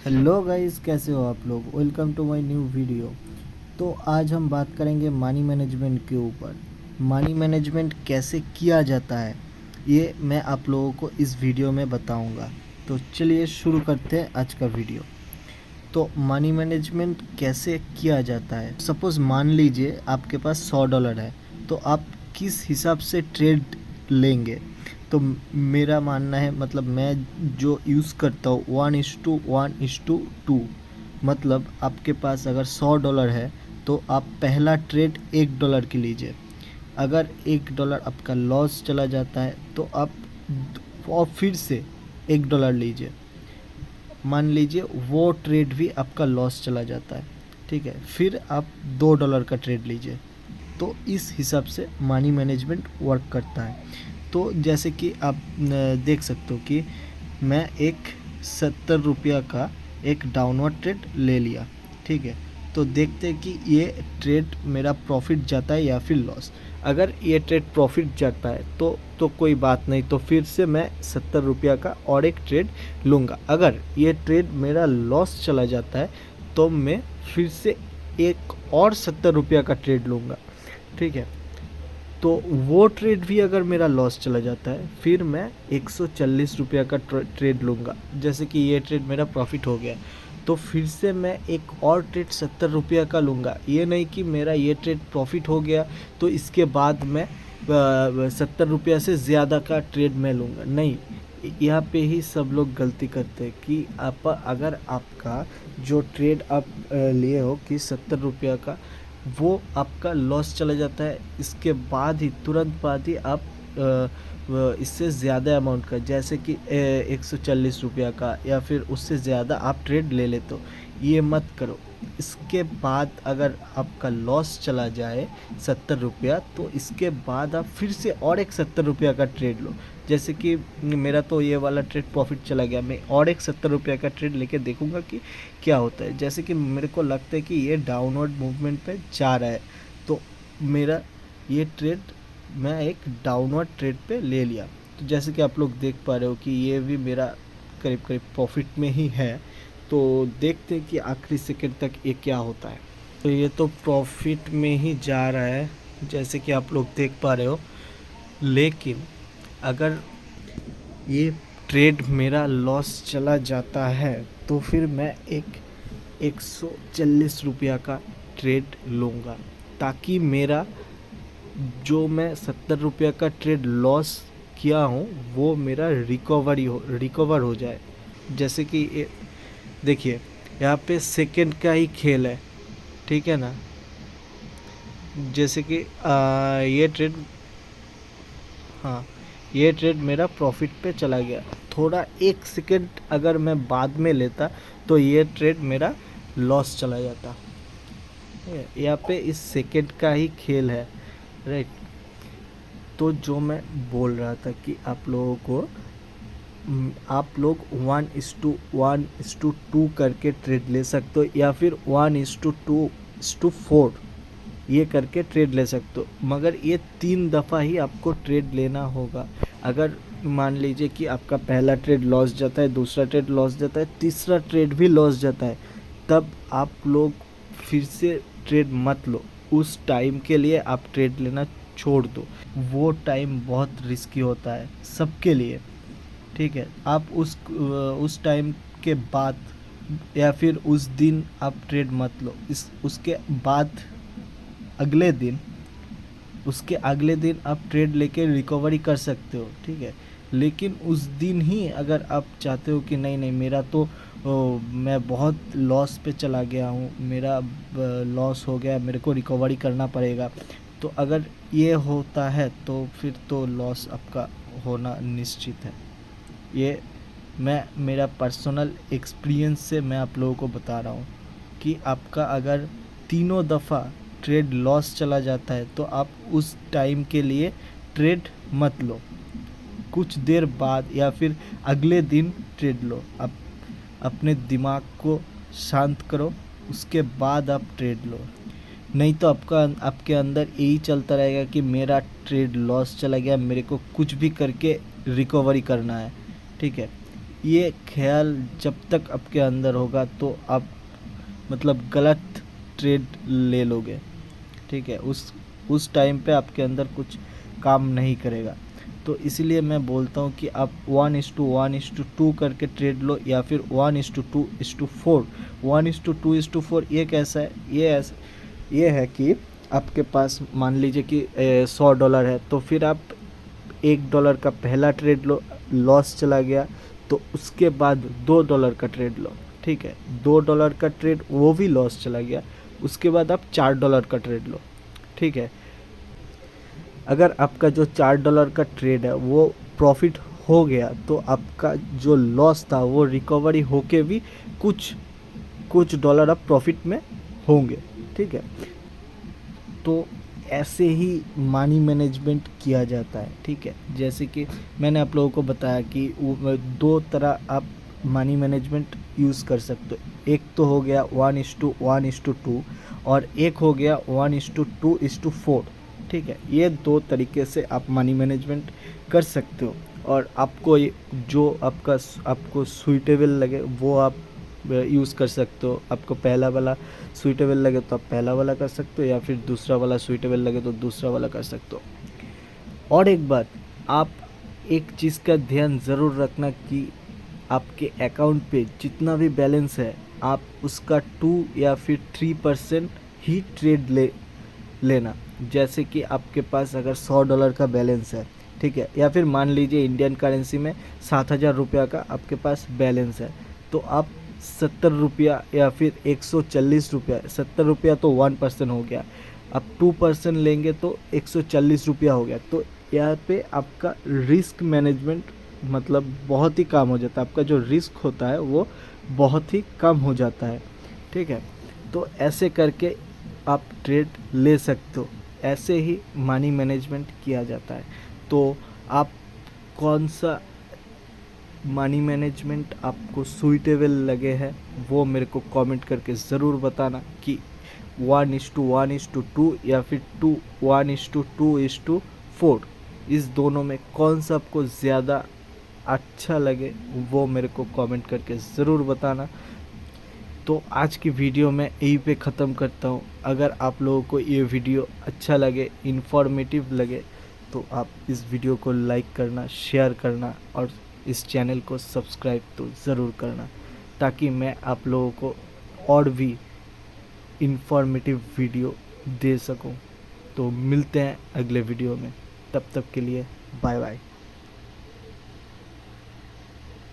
Hello guys, कैसे हो आप लोग। Welcome to my new video. तो आज हम बात करेंगे मनी मैनेजमेंट के ऊपर। मनी मैनेजमेंट कैसे किया जाता है ये मैं आप लोगों को इस वीडियो में बताऊंगा। तो चलिए शुरू करते हैं आज का वीडियो। तो मनी मैनेजमेंट कैसे किया जाता है। सपोज़ मान लीजिए आपके पास $100 है, तो आप किस हिसाब से ट्रेड लेंगे। तो मेरा मानना है, मतलब मैं जो यूज़ करता हूँ 1:1:2। मतलब आपके पास अगर $100 है तो आप पहला ट्रेड $1 की लीजिए। अगर $1 आपका लॉस चला जाता है तो आप और फिर से $1 लीजिए। मान लीजिए वो ट्रेड भी आपका लॉस चला जाता है, ठीक है, फिर आप $2 का ट्रेड लीजिए। तो इस हिसाब से मनी मैनेजमेंट वर्क करता है। तो जैसे कि आप देख सकते हो कि मैं एक ₹70 का एक डाउनवर्ड ट्रेड ले लिया, ठीक है। तो देखते हैं कि ये ट्रेड मेरा प्रॉफिट जाता है या फिर लॉस। अगर ये ट्रेड प्रॉफिट जाता है तो कोई बात नहीं, तो फिर से मैं ₹70 का और एक ट्रेड लूँगा। अगर ये ट्रेड मेरा लॉस चला जाता है तो मैं फिर से एक और ₹70 का ट्रेड लूँगा, ठीक है। तो वो ट्रेड भी अगर मेरा लॉस चला जाता है फिर मैं ₹140 का ट्रेड लूँगा। जैसे कि ये ट्रेड मेरा प्रॉफिट हो गया तो फिर से मैं एक और ट्रेड ₹70 का लूँगा। ये नहीं कि मेरा ये ट्रेड प्रॉफिट हो गया तो इसके बाद मैं ₹70 से ज़्यादा का ट्रेड मैं लूँगा, नहीं। यहाँ पे ही सब लोग गलती करते हैं कि आप अगर आपका जो ट्रेड आप लिए हो कि ₹70 का, वो आपका लॉस चला जाता है, इसके बाद ही तुरंत बाद ही आप इससे ज़्यादा अमाउंट का, जैसे कि ₹140 का या फिर उससे ज़्यादा आप ट्रेड ले लेते हो, ये मत करो। इसके बाद अगर आपका लॉस चला जाए ₹70, तो इसके बाद आप फिर से और एक ₹70 का ट्रेड लो। जैसे कि मेरा तो ये वाला ट्रेड प्रॉफिट चला गया, मैं और एक ₹70 का ट्रेड लेके देखूंगा कि क्या होता है। जैसे कि मेरे को लगता है कि ये डाउनवर्ड मूवमेंट पे जा रहा है, तो मेरा ये ट्रेड मैं एक डाउनवर्ड ट्रेड पे ले लिया। तो जैसे कि आप लोग देख पा रहे हो कि ये भी मेरा करीब करीब प्रॉफिट में ही है। तो देखते हैं कि आखिरी सेकंड तक ये क्या होता है। तो ये तो प्रॉफिट में ही जा रहा है, जैसे कि आप लोग देख पा रहे हो। लेकिन अगर ये ट्रेड मेरा लॉस चला जाता है तो फिर मैं एक ₹140 का ट्रेड लूँगा, ताकि मेरा जो मैं ₹70 का ट्रेड लॉस किया हूँ वो मेरा रिकवर हो जाए। जैसे कि देखिए, यहाँ पे सेकंड का ही खेल है, ठीक है ना। जैसे कि ये ट्रेड, हाँ, ये ट्रेड मेरा प्रॉफिट पे चला गया। थोड़ा एक सेकंड अगर मैं बाद में लेता तो ये ट्रेड मेरा लॉस चला जाता, ठीक है। यहाँ पे इस सेकंड का ही खेल है, राइट। तो जो मैं बोल रहा था कि आप लोगों को आप लोग 1:1:2 करके ट्रेड ले सकते हो, या फिर 1:2:4 ये करके ट्रेड ले सकते हो। मगर ये 3 दफ़ा ही आपको ट्रेड लेना होगा। अगर मान लीजिए कि आपका पहला ट्रेड लॉस जाता है, दूसरा ट्रेड लॉस जाता है, तीसरा ट्रेड भी लॉस जाता है, तब आप लोग फिर से ट्रेड मत लो। उस टाइम के लिए आप ट्रेड लेना छोड़ दो। वो टाइम बहुत रिस्की होता है सबके लिए, ठीक है। आप उस टाइम के बाद या फिर उस दिन आप ट्रेड मत लो। उसके बाद अगले दिन, उसके अगले दिन आप ट्रेड लेके रिकवरी कर सकते हो, ठीक है। लेकिन उस दिन ही अगर आप चाहते हो कि नहीं नहीं, मेरा तो मैं बहुत लॉस पे चला गया हूँ, मेरा लॉस हो गया, मेरे को रिकवरी करना पड़ेगा, तो अगर ये होता है तो फिर तो लॉस आपका होना निश्चित है। ये मैं मेरा पर्सनल एक्सपीरियंस से मैं आप लोगों को बता रहा हूँ कि आपका अगर तीनों दफ़ा ट्रेड लॉस चला जाता है तो आप उस टाइम के लिए ट्रेड मत लो। कुछ देर बाद या फिर अगले दिन ट्रेड लो। आप अपने दिमाग को शांत करो, उसके बाद आप ट्रेड लो। नहीं तो आपके अंदर यही चलता रहेगा कि मेरा ट्रेड लॉस चला गया, मेरे को कुछ भी करके रिकवरी करना है, ठीक है। ये ख्याल जब तक आपके अंदर होगा तो आप मतलब गलत ट्रेड ले लोगे, ठीक है। उस टाइम पे आपके अंदर कुछ काम नहीं करेगा। तो इसीलिए मैं बोलता हूँ कि आप 1:1:2 करके ट्रेड लो, या फिर 1:2:4। 1:2:4 ये कैसा है, ये है कि आपके पास मान लीजिए कि $100 है, तो फिर आप $1 का पहला ट्रेड लो, लॉस चला गया तो उसके बाद $2 का ट्रेड लो, ठीक है। $2 का ट्रेड वो भी लॉस चला गया, उसके बाद आप $4 का ट्रेड लो, ठीक है। अगर आपका जो $4 का ट्रेड है वो प्रॉफिट हो गया तो आपका जो लॉस था वो रिकवरी होके भी कुछ कुछ डॉलर आप प्रॉफिट में होंगे, ठीक है। तो ऐसे ही मनी मैनेजमेंट किया जाता है, ठीक है। जैसे कि मैंने आप लोगों को बताया कि दो तरह आप मनी मैनेजमेंट यूज़ कर सकते हो। एक तो हो गया 1:1:2 और एक हो गया 1:2:4, ठीक है। ये दो तरीके से आप मनी मैनेजमेंट कर सकते हो, और आपको जो आपको सूटेबल लगे वो आप यूज़ कर सकते हो। आपको पहला वाला सूटेबल लगे तो आप पहला वाला कर सकते हो, या फिर दूसरा वाला सूटेबल लगे तो दूसरा वाला कर सकते हो। और एक बात, आप एक चीज़ का ध्यान ज़रूर रखना कि आपके अकाउंट पे जितना भी बैलेंस है आप उसका 2 या फिर 3% ही ट्रेड लेना। जैसे कि आपके पास अगर $100 का बैलेंस है, ठीक है, या फिर मान लीजिए इंडियन करेंसी में 7,000 रुपया का आपके पास बैलेंस है, तो आप 70 रुपया या फिर 140 रुपया, 70 रुपया तो 1% हो गया, आप 2% लेंगे तो 140 रुपया हो गया। तो यहाँ पे आपका रिस्क मैनेजमेंट मतलब बहुत ही कम हो जाता है, आपका जो रिस्क होता है वो बहुत ही कम हो जाता है, ठीक है। तो ऐसे करके आप ट्रेड ले सकते हो, ऐसे ही मनी मैनेजमेंट किया जाता है। तो आप कौन सा मनी मैनेजमेंट आपको सूटेबल लगे है वो मेरे को कमेंट करके ज़रूर बताना कि 1:1:2 या फिर 1:2:4 इस दोनों में कौन सा आपको ज़्यादा अच्छा लगे वो मेरे को कमेंट करके ज़रूर बताना। तो आज की वीडियो मैं यहीं पे ख़त्म करता हूँ। अगर आप लोगों को ये वीडियो अच्छा लगे, इन्फॉर्मेटिव लगे, तो आप इस वीडियो को लाइक करना, शेयर करना और इस चैनल को सब्सक्राइब तो ज़रूर करना, ताकि मैं आप लोगों को और भी इन्फॉर्मेटिव वीडियो दे सकूं। तो मिलते हैं अगले वीडियो में, तब तक के लिए बाय बाय।